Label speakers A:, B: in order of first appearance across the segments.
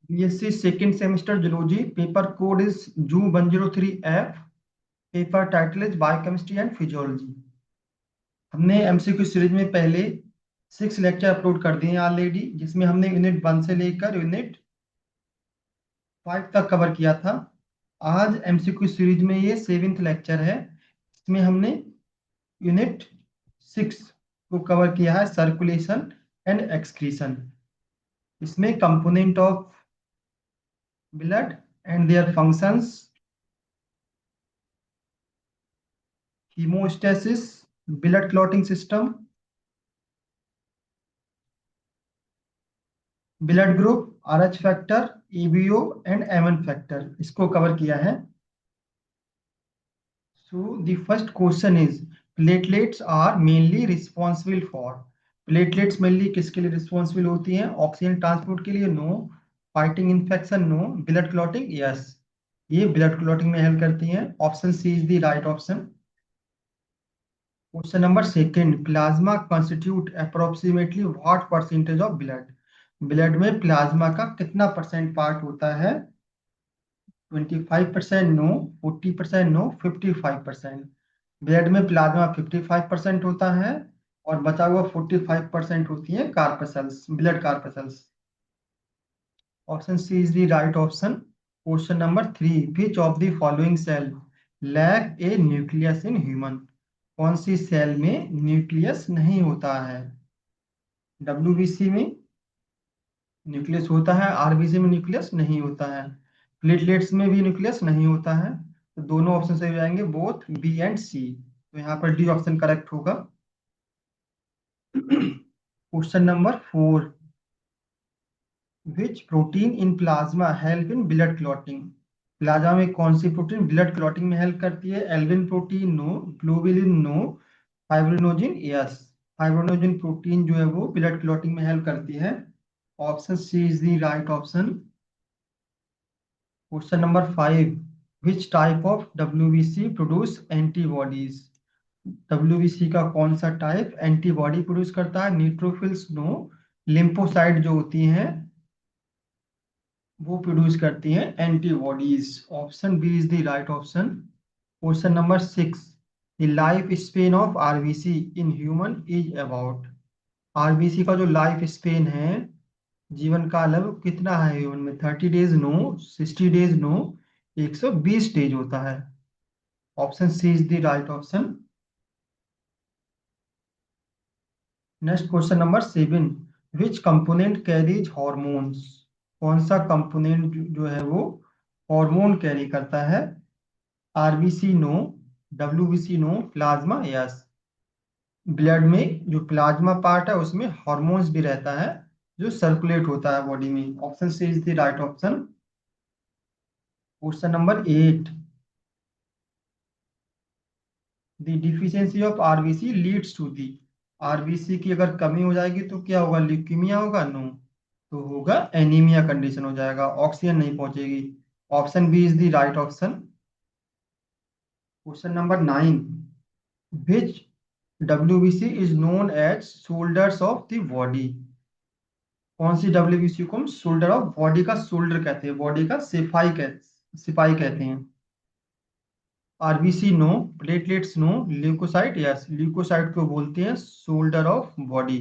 A: BSc second semester zoology, paper code is जू 103F, paper title is biochemistry and physiology. हमने MCQ series में पहले 6 lecture upload कर दिए हैं ऑलरेडी, जिसमें हमने यूनिट 1 से लेकर यूनिट 5 तक कवर किया था। आज एमसीक्यू सीरीज में ये 7th लेक्चर है। इसमें हमने यूनिट 6 को कवर किया है, सर्कुलेशन एंड एक्सक्रीशन। इसमें component of blood and their functions, haemostasis, blood clotting system, blood group, Rh factor, ABO and MN factor, इसको कवर किया है। So the first question is, platelets are mainly responsible for, platelets mainly किसके लिए responsible होती हैं? Oxygen transport के लिए no, fighting infection no, blood clotting yes, ये ब्लड क्लॉटिंग में हेल्प करती हैं। Option C is the right option. Question number second, plasma constitute approximately what percentage of blood, blood में प्लाज्मा का कितना परसेंट पार्ट होता है? 25% नो, 40% नो, 55%। ब्लड में प्लाज्मा 55% होता है और बचा हुआ 45% होती है corpuscles, blood corpuscles. Option C is the right option. Question number 3, which of the following cell lack a nucleus in human, कौन सी सेल में न्यूक्लियस नहीं होता है? डब्ल्यूबीसी में न्यूक्लियस होता है, आरबीसी में न्यूक्लियस नहीं होता है, प्लेटलेट्स में भी न्यूक्लियस नहीं होता है। तो दोनों ऑप्शन सही हो जाएंगे, बोथ बी एंड सी। तो यहाँ पर डी ऑप्शन करेक्ट होगा। Question number 4, which protein in plasma help in blood clotting, plasma में कौन सी प्रोटीन ब्लड क्लॉटिंग में हेल्प करती है? Alvin protein no, globulin no, fibrinogen yes, fibrinogen protein जो है वो ब्लड क्लॉटिंग में हेल्प करती है। Option C is the right option. Question number 5, which type of WBC produce antibodies, WBC का कौन सा टाइप एंटीबॉडी प्रोड्यूस करता है? न्यूट्रोफिल्स नो, लिम्फोसाइट जो होती हैं वो प्रोड्यूस करती हैं antibodies. Option B is the right option. Question number 6, the life span of RBC in human is about, RBC का जो लाइफ स्पेन है, जीवन काल है, वो कितना है ह्यूमन में? 30 days no, 60 days no, 120 days होता है। Option C is the right option. Next question number 7, which component carries hormones, कौन सा कंपोनेंट जो है वो हार्मोन कैरी करता है? RBC no, WBC no, plasma yes. Blood में जो प्लाज्मा पार्ट है उसमें हार्मोन्स भी रहता है जो सर्कुलेट होता है बॉडी में। Option C is the right option. Question number 8, the deficiency of RBC leads to the, RBC की अगर कमी हो जाएगी तो क्या होगा? ल्यूकीमिया होगा? नो, तो होगा एनीमिया कंडीशन हो जाएगा, ऑक्सीजन नहीं पहुंचेगी। Option B is the right option. Question number 9, which WBC is known as shoulders of the body, कौन सी डब्ल्यूबीसी को हम शोल्डर ऑफ बॉडी का शोल्डर कहते हैं, बॉडी का सिपाही कहते हैं? RBC no, platelets no, leucocyte yes, leucocyte को बोलते हैं shoulder of body.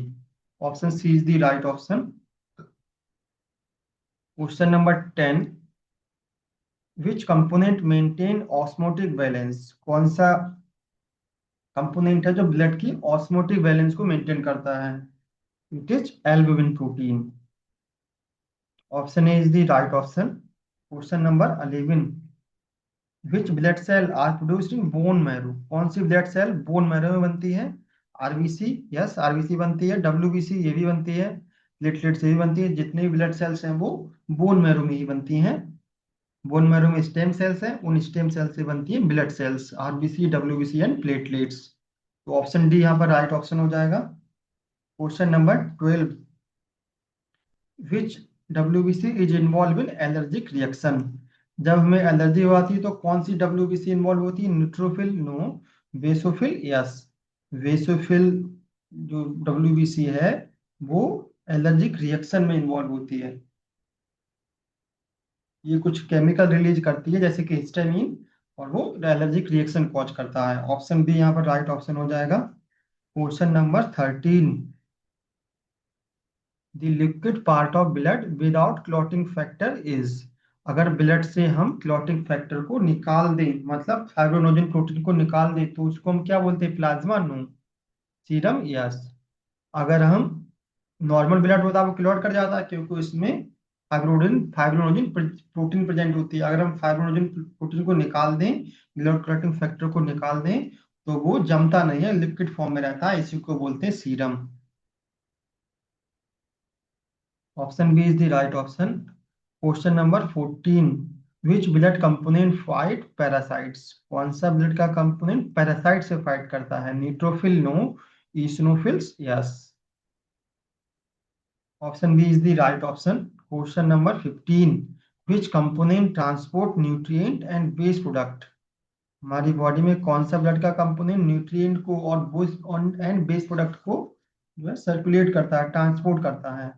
A: Option C is the right option. Question number 10, which component maintain osmotic balance, कौन सा कंपोनेंट है जो ब्लड की ऑस्मोटिक बैलेंस को मेंटेन करता है? It is albumin protein. Option A is the right option. Question number 11, which blood cell are produced in bone marrow, कौन सी ब्लड सेल बोन मैरो में बनती है? आरबीसी यस, आरबीसी बनती है, डब्ल्यूबीसी ये भी बनती है, प्लेटलेट से भी बनती है, जितने भी ब्लड सेल्स हैं वो बोन मैरो में ही बनती हैं। बोन मैरो में स्टेम सेल्स हैं, उन स्टेम सेल से बनती हैं blood cells, RBC, WBC and platelets. तो ऑप्शन डी यहाँ पर राइट ऑप्शन हो जाएगा। Question number 12, which WBC is involve in allergic reaction, जब हमें एलर्जी हो आती है तो कौन सी डब्ल्यूबीसी इन्वॉल्व होती है? Neutrophil no, basophil yes, basophil जो डब्ल्यूबीसी है वो एलर्जिक रिएक्शन में इन्वॉल्व होती है। ये कुछ केमिकल रिलीज करती है जैसे कि हिस्टामिन, और वो एलर्जिक रिएक्शन कॉज करता है। ऑप्शन बी यहाँ पर राइट ऑप्शन हो जाएगा। Question number 13, the liquid part of blood without clotting factor is. अगर ब्लड से हम क्लॉटिंग फैक्टर को निकाल दें, मतलब फाइब्रोनोजन प्रोटीन को निकाल दें, तो उसको हम क्या बोलते हैं? Plasma, no. Serum, yes. अगर हम नॉर्मल ब्लड होता है वो क्लॉट कर जाता है, क्योंकि उसमें फाइब्रोनोजन प्रोटीन प्रेजेंट होती है। अगर हम फाइब्रोनोजन प्रोटीन को निकाल दें, ब्लड क्लॉटिंग फैक्टर को निकाल दें, तो वो जमता नहीं है, लिक्विड फॉर्म में रहता है, इसी को बोलते हैं serum. Option B is the right option. Question number 14, which blood component fight parasites. कौन सा ब्लड का कंपोनेंट पैरासाइट से फाइट करता है? Neutrophil, no. Eosinophils, yes. Option B is the right option. Question number 15, which component transport nutrient and waste product. हमारी body में कौन सा ब्लड का कंपोनेंट न्यूट्रिएंट को और एंड वेस्ट प्रोडक्ट को जो है सर्कुलेट करता है, ट्रांसपोर्ट करता है?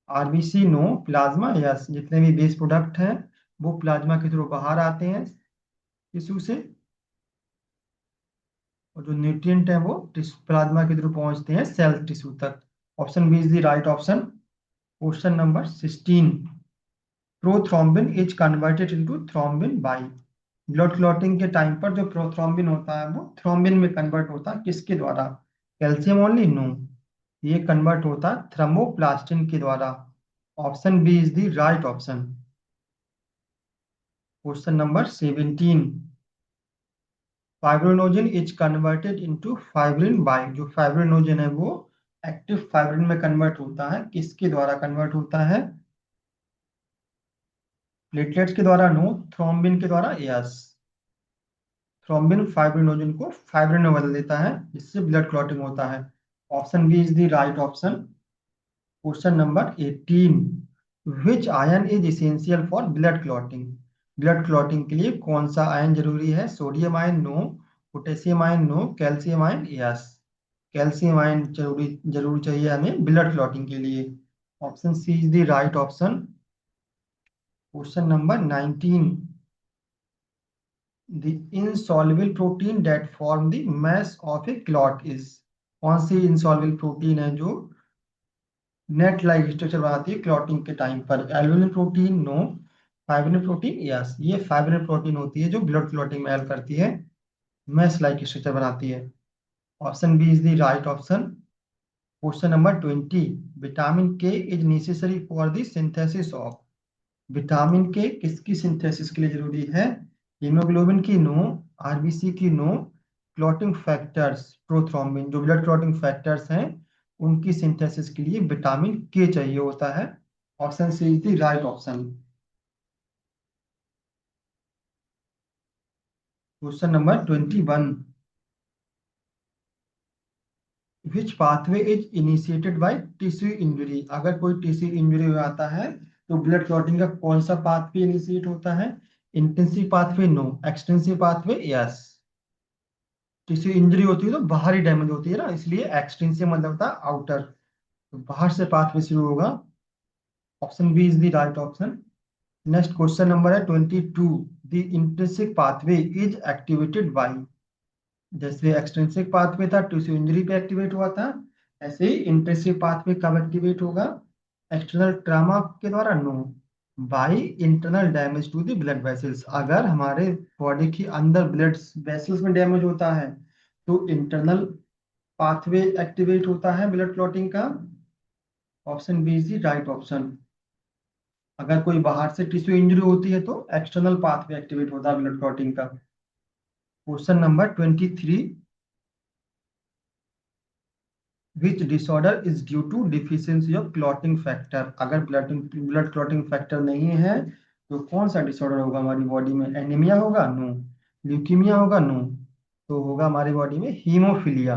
A: RBC, no. Plasma, yes. जितने भी वेस्ट प्रोडक्ट हैं वो प्लाज्मा के थ्रू बाहर आते हैं टिश्यू से, और जो न्यूट्रिएंट है वो प्लाज्मा के थ्रू पहुंचते हैं सेल टिश्यू तक। Option B is the right option. Question number 16, prothrombin is converted into thrombin by. Blood clotting के टाइम पर जो प्रोथ्रोम्बिन होता है वो थ्रोम्बिन में कन्वर्ट होता है, किसके द्वारा? Calcium only, no. ये कन्वर्ट होता है थ्रोम्बोप्लास्टिन के द्वारा। Option B is the right option. Question number 17, fibrinogen is converted into fibrin by. जो फाइब्रिनोजन है वो एक्टिव फाइब्रिन में कन्वर्ट होता है, किसके द्वारा कन्वर्ट होता है? प्लेटलेट्स के द्वारा, नो। थ्रोम्बिन के द्वारा, यस। थ्रोम्बिन फाइब्रिनोजन को फाइब्रिन में बदल देता है, जिससे ब्लड क्लॉटिंग होता है। Option B is the right option. Question number 18, which ion is essential for blood clotting. Blood clotting के लिए कौन सा आयन जरूरी है? Sodium ion, no. Potassium ion, no. Calcium ion, yes. Calcium ion जरूरी जरूर चाहिए हमें ब्लड क्लॉटिंग के लिए। Option C is the right option. Question number 19, the insoluble protein that form the mass of a clot is। कौन सी insoluble protein है जो net like structure बनाती है क्लॉटिंग के टाइम पर? Albumin protein, no. Fibrin protein, yes. ये fibrin protein होती है जो ब्लड क्लॉटिंग में हेल्प करती है, मैस लाइक स्ट्रक्चर बनाती है। Option B is the right option. Question number 20, vitamin K is necessary for the synthesis of. Vitamin K किसकी सिंथेसिस के लिए जरूरी है? हीमोग्लोबिन की, नो। आरबीसी की, नो। क्लॉटिंग फैक्टर्स, प्रोथ्रोम्बिन, जो ब्लड क्लॉटिंग फैक्टर्स हैं उनकी सिंथेसिस के लिए विटामिन के चाहिए होता है। Option C is the right option. Question number 21, which pathway is initiated by tissue injury. अगर कोई टिश्यू इंजरी हो जाता है तो ब्लड क्लॉटिंग का कौन सा पाथवे इनिशिएट होता है? Intensive pathway, no. Extensive pathway, yes. Tissue injury होती है तो बाहरी डैमेज होती है ना, इसलिए एक्सटेंसिव मतलब होता है आउटर, तो बाहर से पाथवे शुरू होगा। Option B is the right option. Next question number है 22, the intrinsic pathway is activated by. जैसे एक्सट्रिंसिक पाथवे था टिश्यू इंजरी पे एक्टिवेट हुआ था, ऐसे ही इंट्रिंसिक पाथवे कब एक्टिवेट होगा? एक्सटर्नल ट्रामा के द्वारा, no. By internal damage to the blood vessels. अगर हमारे बॉडी के अंदर ब्लड वेसल्स में डैमेज होता है तो इंटरनल पाथवे एक्टिवेट होता है ब्लड क्लॉटिंग का। Option B is the right option. अगर कोई बाहर से टिश्यू इंजरी होती है तो एक्सटर्नल पाथवे एक्टिवेट होता है ब्लड क्लॉटिंग का। Question number 23, which disorder is due to deficiency of clotting factor. अगर ब्लड क्लॉटिंग फैक्टर नहीं है तो कौन सा डिसऑर्डर होगा हमारी बॉडी में? एनीमिया होगा, नो। ल्यूकीमिया होगा, नो। तो होगा हमारी बॉडी में हीमोफीलिया।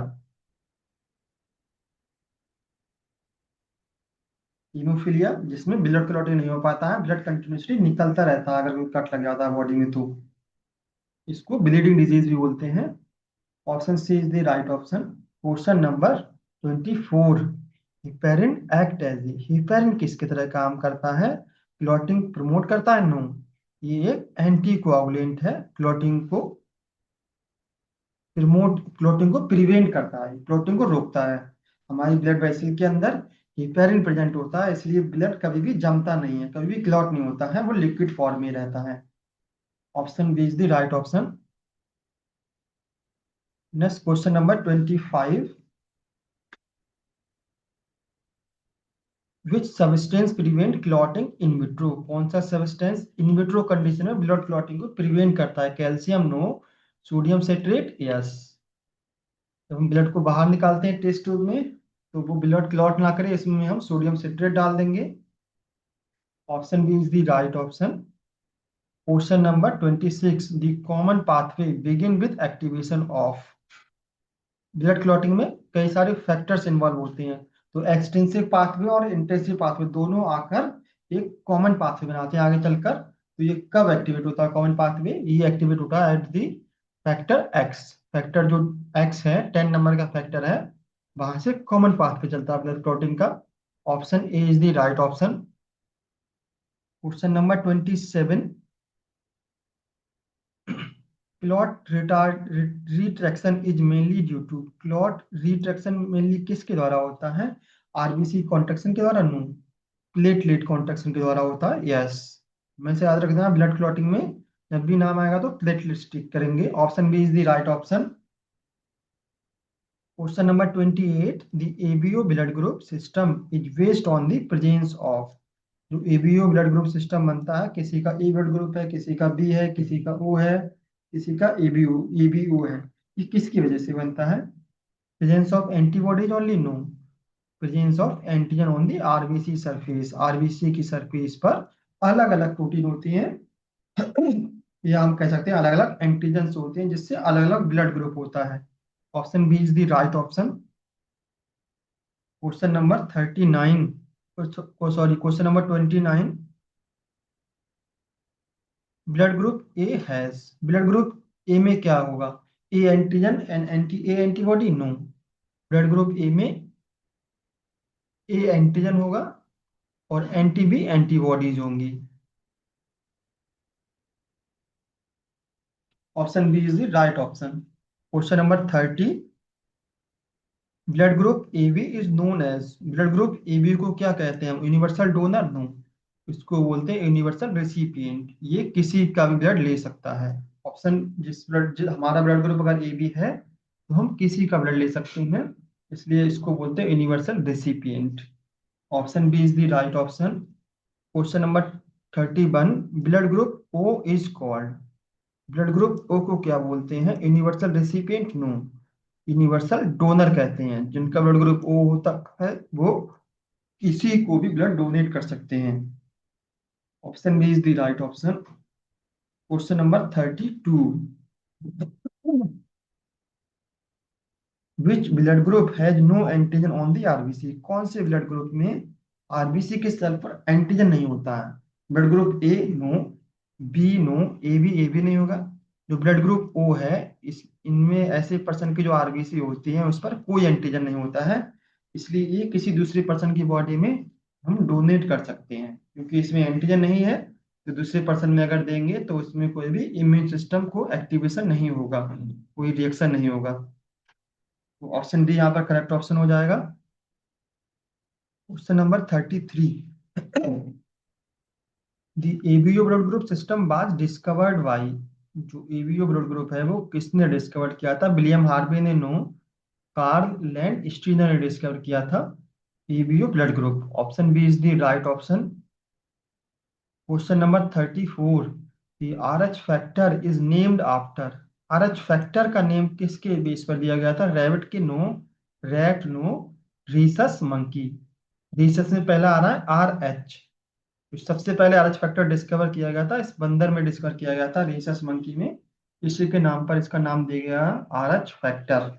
A: हीमोफीलिया जिसमें ब्लड क्लॉटिंग नहीं हो पाता है, ब्लड कंटिन्यूसली निकलता रहता है अगर कोई कट लग जाता है बॉडी में तो, इसको ब्लीडिंग डिजीज भी बोलते हैं। Option C is the right option. Question number 24, heparin act as. Heparin किसकी तरह काम करता है? क्लॉटिंग प्रमोट करता है, नो। ये एक एंटी कोआगुलेंट है, क्लॉटिंग को प्रिवेंट करता है, क्लॉटिंग को रोकता है। हमारी ब्लड वेसल के अंदर हेपेरिन प्रेजेंट होता है, इसलिए ब्लड कभी भी जमता नहीं है, कभी भी क्लॉट नहीं होता है, वो लिक्विड फॉर्म में रहता है। Option B is the right option. Next question number 25। Which substance prevent clotting in vitro? कौन सा सब्सटेंस इन विट्रो कंडीशन में ब्लड क्लॉटिंग को प्रिवेंट करता है? Calcium no, sodium citrate yes. जब हम ब्लड को बाहर निकालते हैं टेस्ट ट्यूब में, तो वो ब्लड क्लॉट ना करे, इसमें हम सोडियम सिट्रेट डाल देंगे। Option B is the right option. Question number 26। The common pathway begin with activation of. Blood clotting में कई सारे फैक्टर्स इन्वॉल्व होते हैं, तो एक्सटेंसिव पाथवे और इंटेंसिव पाथवे दोनों आकर एक कॉमन पाथवे बनाते हैं आगे चलकर। तो ये कब एक्टिवेट होता है कॉमन पाथवे? ये एक्टिवेट होता है at the factor x. Factor जो एक्स है, 10 नंबर का फैक्टर है, वहां से कॉमन पाथवे चलता है ब्लड क्लॉटिंग का। Option A is the right option. Question number 27। Clot retraction is mainly due to. Clot retraction mainly किसके द्वारा होता है? आरबीसी कॉन्ट्रैक्शन के द्वारा? नो, प्लेटलेट कॉन्ट्रैक्शन के द्वारा होता है यस। मैं से याद रख देना, ब्लड क्लॉटिंग में जब भी नाम आएगा तो प्लेटलेट टिक करेंगे। Option B is the right option. Question number 28। The ABO blood group system is based on the presence of. जो एबीओ ब्लड ग्रुप सिस्टम बनता है, किसी का ए ब्लड ग्रुप है, किसी का बी है, किसी का ओ है, किसी का एबीओ है, ये किसकी वजह से बनता है? Presence of antibodies only? No, presence of antigen on the RBC surface. RBC की सरफेस पर अलग अलग प्रोटीन होती हैं या हम कह सकते हैं अलग अलग एंटीजन होते हैं, जिससे अलग अलग ब्लड ग्रुप होता है। Option B is the right option. Question number 39, sorry question number 29। Blood group A has. Blood group A में क्या होगा? A antigen and A antibody? No, blood group A में ए एंटीजन होगा और anti B antibodies होंगी। Option B is the right option. Question number 30। Blood group A B is known as. Blood group A B को क्या कहते हैं? Universal donor? No, इसको बोलते हैं यूनिवर्सल रेसिपिएंट। ये किसी का भी ब्लड ले सकता है। ऑप्शन हमारा ब्लड ग्रुप अगर ए बी है तो हम किसी का ब्लड ले सकते हैं, इसलिए इसको बोलते हैं universal recipient. Option B is the right option. Question number 31। Blood group O is called. Blood group O को क्या बोलते हैं? Universal recipient? No, universal donor कहते हैं। जिनका ब्लड ग्रुप ओ होता है वो किसी को भी ब्लड डोनेट कर सकते हैं। Option B is the right option. Question number 32। Which blood group has no antigen on the RBC? कौन से ब्लड ग्रुप में आरबीसी के सेल पर एंटीजन नहीं होता है? Blood group A? No, B no, A भी नहीं होगा। जो ब्लड ग्रुप ओ है, इस इनमें ऐसे पर्सन की जो आरबीसी होती है उस पर कोई एंटीजन नहीं होता है, इसलिए ये किसी दूसरे पर्सन की बॉडी में हम डोनेट कर सकते हैं। क्योंकि इसमें एंटीजन नहीं है, तो दूसरे पर्सन में अगर देंगे तो उसमें कोई भी इम्यून सिस्टम को एक्टिवेशन नहीं होगा, कोई रिएक्शन नहीं होगा। तो ऑप्शन डी यहाँ पर करेक्ट ऑप्शन हो जाएगा। Question number 33। The ABO blood group system was discovered by. जो एबीओ ब्लड ग्रुप है वो किसने डिस्कवर किया था? विलियम हार्वे ने? No, Karl Landsteiner discover किया था ABO blood group. Option B is the right option. Question number 34। The Rh factor is named after. Rh factor का name किसके बेस पर दिया गया था? रैबिट के? No, rat? No, Rhesus monkey. Rhesus में पहला आ रहा है आर एच। तो सबसे पहले आरएच फैक्टर डिस्कवर किया गया था इस बंदर में, डिस्कवर किया गया था रीसस मंकी में, इसी के नाम पर इसका नाम दिया गया आरएच फैक्टर।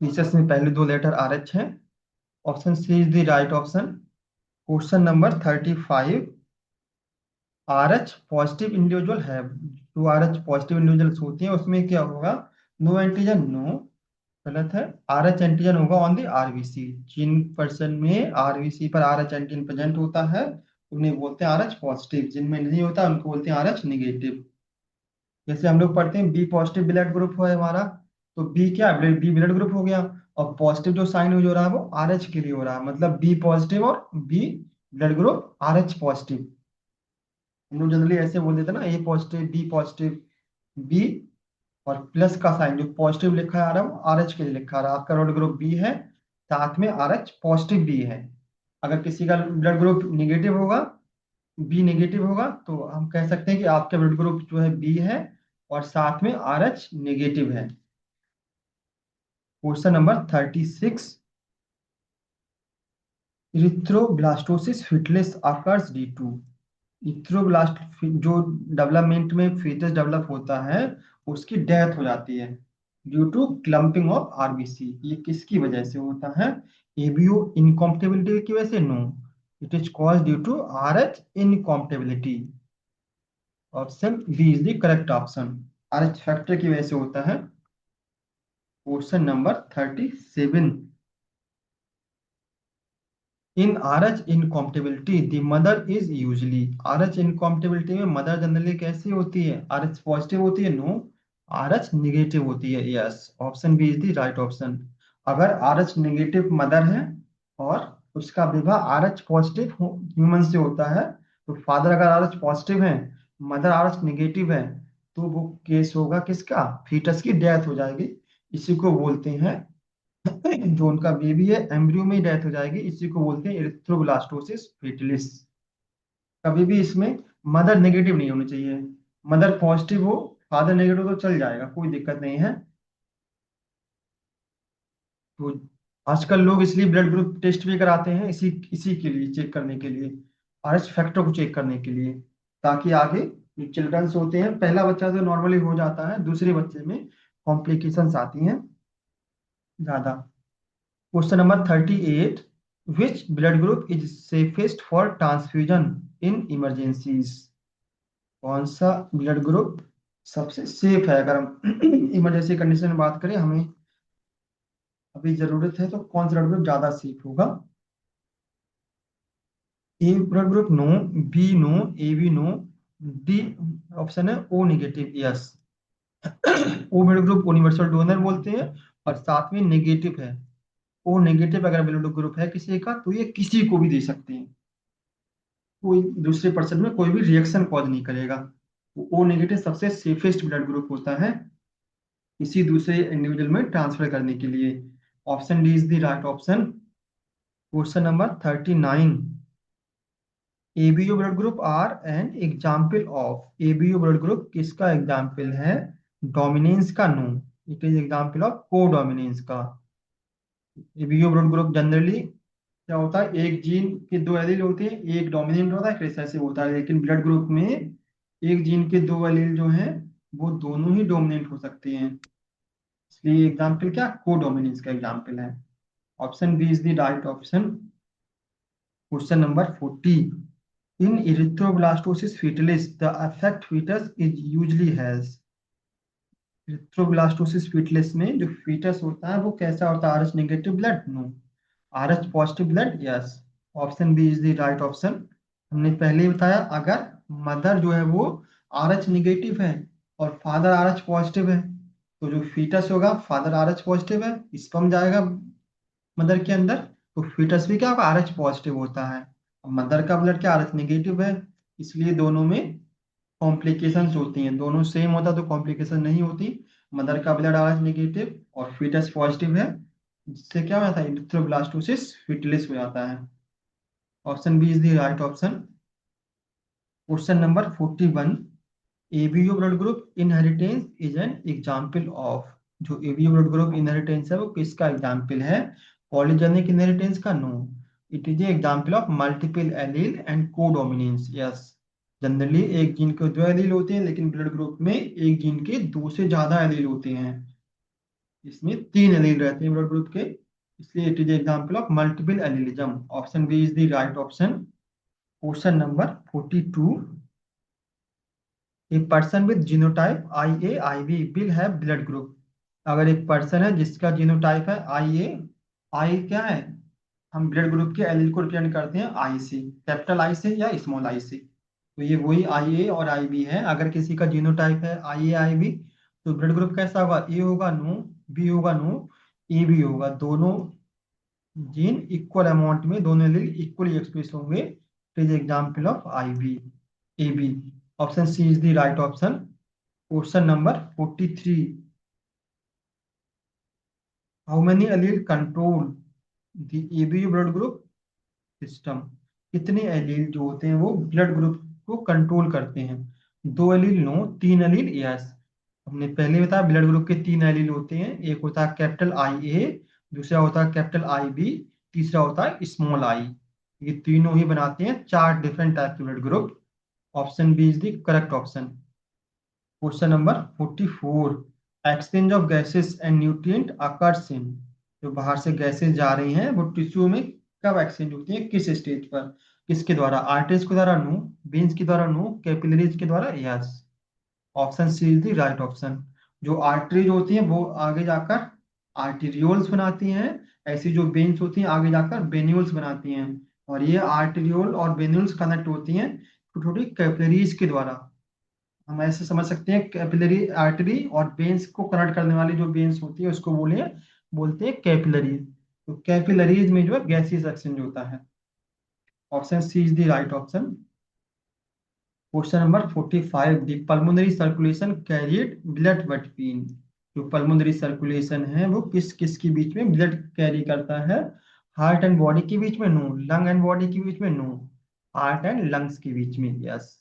A: रीसस में पहले दो लेटर आरएच हैं। Option C is the right option. Question number 35। R H positive individual है। जो आर एच पॉजिटिव इंडिविजुअल्स होती हैं उसमें क्या होगा? No antigen? नो, गलत है। आर एच एंटीजन होगा ऑन दी आरबीसी। जिन पर्सन में आरबीसी पर आर एच एंटीजन प्रेजेंट होता है उन्हें बोलते हैं आरएच पॉजिटिव, जिनमें नहीं होता उनको बोलते हैं आरएच निगेटिव। जैसे हम लोग पढ़ते हैं बी पॉजिटिव ब्लड ग्रुप है हमारा, तो बी क्या, बी ब्लड ग्रुप हो गया। और पॉजिटिव जो साइन हो रहा है वो आरएच के लिए हो रहा है, मतलब बी पॉजिटिव और B blood group Rh positive. हम लोग जनरली ऐसे बोल देते हैं ना, A positive B positive, B और प्लस का साइन जो पॉजिटिव लिखा आ रहा है वो आरएच के लिए लिखा आ रहा है। आपका ब्लड ग्रुप बी है, साथ में आरएच पॉजिटिव भी है। अगर किसी का ब्लड ग्रुप निगेटिव होगा, बी नेगेटिव होगा, तो हम कह सकते हैं कि आपका ब्लड ग्रुप जो है बी है और साथ में आर एच नेगेटिव है। Question number 36, erythroblastosis fetalis occurs due to. Erythroblast जो डेवलपमेंट में फीटस डेवलप होता है, उसकी डेथ हो जाती है due to clumping of RBC. ये किसकी वजह से होता है? एबीओ इनकॉम्पेटिबिलिटी की वजह से? No, it is called due to R H incompatibility. Option B is the correct option, R H factor की वजह से होता है। Question number 37, in R H incompatibility the mother is usually. R H incompatibility में mother generally कैसी होती है? R H positive होती है? नो, आर एच निगेटिव होती है। Yes, option B is the right option. अगर आर एच निगेटिव मदर है और उसका विवाह आर एच पॉजिटिव ह्यूमन से होता है, तो फादर अगर आर एच पॉजिटिव है, मदर आर एच निगेटिव है, तो वो केस होगा किसका? फीटस की डेथ हो जाएगी। इसी को बोलते हैं, जो उनका बेबी है एम्ब्रियो में ही डेथ हो जाएगी, इसी को बोलते हैं एरिथ्रोब्लास्टोसिस फेटिलिस। कभी भी इसमें मदर नेगेटिव नहीं होनी चाहिए। मदर पॉजिटिव हो, फादर नेगेटिव तो चल जाएगा, कोई दिक्कत नहीं है। तो आजकल लोग इसलिए ब्लड ग्रुप टेस्ट भी कराते हैं, इसी इसी के लिए, चेक करने के लिए, आरएच फैक्टर को चेक करने के लिए, ताकि आगे जो चिल्ड्रंस होते हैं, पहला बच्चा तो नॉर्मली हो जाता है, दूसरे बच्चे में कॉम्प्लिकेशंस आती हैं ज्यादा। Question number 38, which blood group is safest for transfusion in emergencies. कौन सा ब्लड ग्रुप सबसे सेफ है अगर हम इमरजेंसी कंडीशन में बात करें, हमें अभी जरूरत है, तो कौन सा ब्लड ग्रुप ज्यादा सेफ होगा? A blood group no, B no, A B no, D option है O negative yes. O blood group universal donor बोलते हैं और साथ में नेगेटिव है। ओ नेगेटिव अगर ब्लड ग्रुप है किसी का, तो ये किसी को भी दे सकते हैं, कोई दूसरे पर्सन में कोई भी रिएक्शन कॉज नहीं करेगा। ओ नेगेटिव सबसे सेफेस्ट ब्लड ग्रुप होता है किसी दूसरे इंडिविजुअल में ट्रांसफर करने के लिए। Option D is the right option. Question number 39, ABO blood group are an example of. ABO blood group किसका एग्जाम्पल है? डोमिनेंस का? No, it is example of codominance का। एबीओ ब्लड ग्रुप जनरली क्या होता है, एक gene के दो एलील होते हैं, एक डोमिनेंट होता है, एक रिसेसिव होता है, लेकिन ब्लड ग्रुप में एक जीन के दो एलील जो हैं वो दोनों ही डोमिनेंट हो सकते हैं। इसलिए एग्जाम्पल क्या, को डोमिनेंस का एग्जाम्पल है। Option B is the right option. Question number 40, in erythroblastosis fetalis the affect foetus is usually has. Erythroblastosis fetalis में जो फीटस होता है वो कैसा होता है? Rh negative blood? No, Rh positive blood yes. Option B is the right option. हमने पहले ही बताया, अगर मदर जो है वो आरएच निगेटिव है और फादर आरएच पॉजिटिव है, तो जो फीटस होगा, फादर आरएच पॉजिटिव है, स्पर्म जाएगा मदर के अंदर, तो फीटस भी क्या होगा, आरएच पॉजिटिव होता है। मदर का ब्लड क्या, आरएच निगेटिव है, इसलिए दोनों में कॉम्प्लिकेशंस होती हैं। दोनों सेम होता तो कॉम्प्लिकेशन नहीं होती। मदर का ब्लड आरएच नेगेटिव और फीटस पॉजिटिव है, जिससे क्या हो जाता है, इरिथ्रोब्लास्टोसिस फीटलिस हो जाता है। Option B is the right option. Question number 41, ABO blood group inheritance is an example of. जो एबीओ ब्लड ग्रुप इनहेरिटेंस है वो किसका एग्जाम्पल है? पॉलीजेनिक इनहेरिटेंस का? No, it is example of multiple allele and codominance yes. Generally एक gene के दो allele होते हैं, लेकिन ब्लड ग्रुप में एक जीन के दो से ज्यादा एलील होते हैं, इसमें तीन एलील रहते हैं ब्लड ग्रुप के, इसलिए it is example of multiple allelism. Option B is the right option. Question number 42, एक person with genotype I A I B will have blood group. अगर एक पर्सन है जिसका जीनोटाइप है आई ए, आई क्या है, हम ब्लड ग्रुप के एलील को रिप्रेजेंट करते हैं आई से, कैपिटल आई से या स्मॉल आई से। तो ये वही आई ए और आई बी है। अगर किसी का जीनोटाइप है आई ए आई बी, तो ब्लड ग्रुप कैसा होगा, ए होगा नो, बी होगा नो, ए बी होगा। दोनों जीन इक्वल अमाउंट में, दोनों एलील इक्वली एक्सप्रेस होंगे। It is example of I B A B. Option C is the right option. Question number 43, how many allele control the ABO blood group system. कितने एलील जो होते हैं वो blood group को कंट्रोल करते हैं। दो एलील नो, तीन एलील यस। हमने पहले बताया ब्लड ग्रुप के तीन एलील होते हैं, एक होता है कैपिटल आई ए, दूसरा होता है कैपिटल आई बी, तीसरा होता है स्मॉल आई। ये तीनों ही बनाते हैं चार डिफरेंट टाइप के blood group. Option B is the correct option. Question number 44, exchange of gases and nutrient occurs in. जो बाहर से गैसेस जा रही हैं वो टिश्यू में कब एक्सचेंज होती है, किस स्टेज पर, किसके द्वारा, आर्टरीज के द्वारा नो, वेन्स के द्वारा नो, कैपिलरीज के द्वारा yes. Option C is the right option. जो आर्टरीज होती हैं वो आगे जाकर आर्टेरियोल्स बनाती हैं, ऐसी जो वेन्स होती हैं आगे जाकर वेन्यूल्स बनाती हैं। और ये आर्टेरियोल और वेन्यूल्स कनेक्ट होती हैं छोटी छोटी कैपिलरीज के द्वारा। हम ऐसे समझ सकते हैं कैपिलरी आर्टरी और वेन्स को कनेक्ट करने वाली जो वेन्स होती है उसको बोलते हैं कैपिलरीज। तो कैपिलरीज में जो है गैसियस एक्सचेंज होता है। Option C is the right option. Question number 45, the pulmonary circulation carried blood between. जो पल्मोनरी सर्कुलेशन है वो किस किस के बीच में ब्लड कैरी करता है। हार्ट एंड बॉडी के बीच में नो, लंग एंड बॉडी के बीच में नो, हार्ट एंड लंग्स के बीच में यस।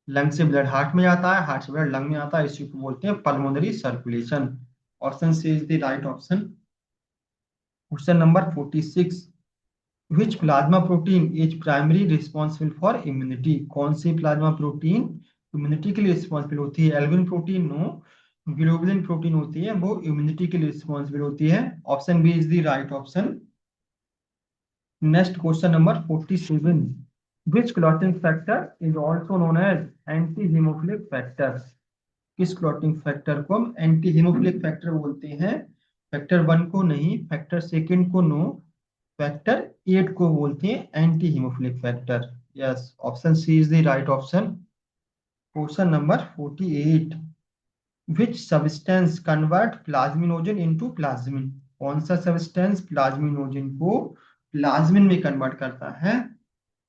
A: लंग से ब्लड हार्ट में जाता है, हार्ट से ब्लड लंग में आता है, इसी को बोलते हैं pulmonary circulation. Option C is the right option. Question number 46, which plasma protein is primary responsible for immunity. कौन सी प्लाज्मा प्रोटीन इम्यूनिटी के लिए रिस्पॉन्सिबल होती है। Albumin protein no, globulin protein होती है वो इम्यूनिटी के लिए रिस्पॉन्सिबल होती है। Option B is the right option. Next question number 47, which clotting factor is also known as anti haemophilic factor. किस क्लॉटिंग फैक्टर को हम एंटी हीमोफिलिक फैक्टर बोलते हैं। फैक्टर 1 को नहीं, फैक्टर सेकंड को नो, फैक्टर 8 को बोलते हैं anti haemophilic factor yes. Option C is the right option. Question number 48, which substance convert plasminogen into plasmin. कौन सा सब्सटेंस प्लाज्मिनोजन को प्लाज्मिन में कन्वर्ट करता है।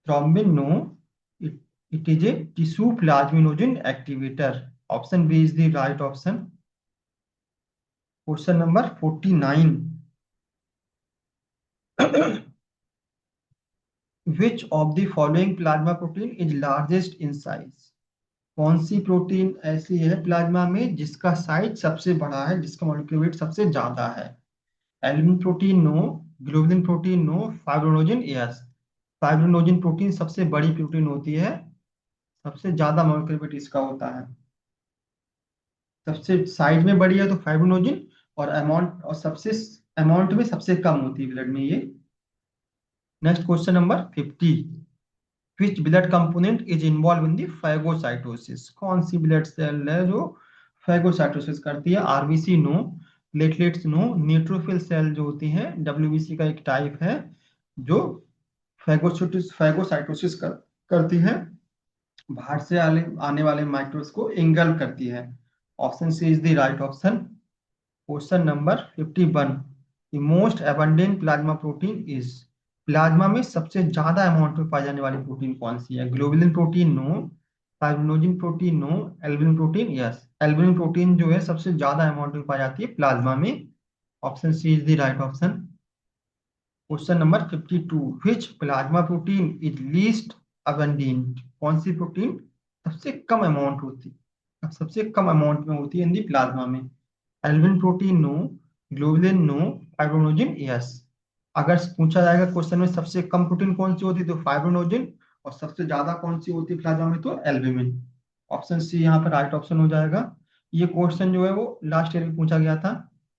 A: Thrombin no, it is a tissue plasminogen activator. Option B is the right option. Question number 49, which of the following plasma protein is largest in size। कौन सी protein ऐसी है plasma में जिसका साइज सबसे बड़ा है, जिसका मॉलिक्यूलर वेट सबसे ज्यादा है। Albumin protein no, globulin protein no, fibrinogen yes. Fibrinogen protein सबसे बड़ी प्रोटीन होती है, सबसे ज्यादा मॉलिक्यूलर वेट इसका होता है। सबसे साइज में बड़ी है तो फाइब्रोनोजिन, और अमाउंट और सबसे अमाउंट में सबसे कम होती है ब्लड में ये। Next question number 50, which blood component is involve in the phagocytosis. कौन सी ब्लड सेल है जो फैगोसाइटोसिस करती है। RBC no, platelets no, neutrophil cell जो होती हैं डब्ल्यूबीसी का एक टाइप है जो फैगोसाइटोसिस करती है, बाहर से आने वाले माइक्रोब्स को इंगल्फ करती है। Option C is the right option. Question number 51, the most abundant plasma protein is. Plasma में सबसे ज्यादा अमाउंट में पाई जाने वाली प्रोटीन कौन सी है। Globulin protein no, fibrinogen protein no, albumin protein yes. Albumin protein जो है सबसे ज्यादा अमाउंट में पाई जाती है प्लाज्मा में। Option C is the right option. Question number 52, which plasma protein is least abundant. कौन सी प्रोटीन सबसे कम अमाउंट होती है, सबसे कम अमाउंट में होती है इन दी प्लाज्मा में। Albumin protein no, globulin no, fibrinogen yes. अगर पूछा जाएगा क्वेश्चन में सबसे कम प्रोटीन कौन सी होती है तो फाइब्रोनोजिन, और सबसे ज्यादा कौन सी होती है प्लाज्मा में तो एल्ब्यूमिन। ऑप्शन सी यहाँ पर राइट ऑप्शन हो जाएगा। ये क्वेश्चन जो है वो लास्ट ईयर में पूछा गया था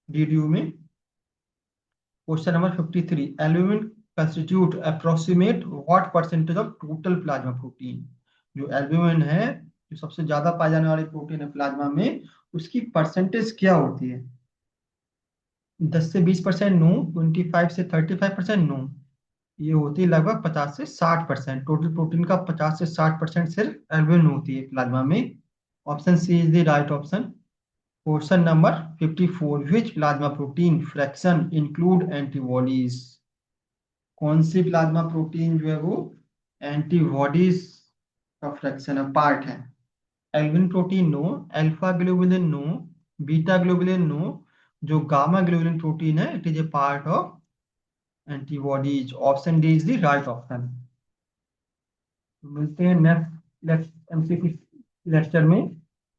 A: डीडीयू में। Question number 53, albumin constitute approximate what percentage of total plasma protein. जो एल्ब्यूमिन है जो सबसे ज्यादा पाए जाने वाली प्रोटीन है प्लाज्मा में, उसकी परसेंटेज क्या होती है। 10 से 20% नो, 25 से 35% नो, ये होती है लगभग 50 से 60%। टोटल प्रोटीन का 50 से 60% सिर्फ एल्ब्यूमिन होती है प्लाज्मा में। Option C is the right option. Question number 54, which plasma protein fraction include antibodies? कौन सी प्लाज्मा प्रोटीन जो है वो एंटीबॉडीज का फ्रैक्शन है, पार्ट है? Alvin protein no, alpha globulin no, beta globulin no, जो गामा ग्लोबुलिन प्रोटीन है it is a part of antibodies. Option D is the right option. मिलते हैं नेक्स्ट एमसीक्यू लेक्चर में।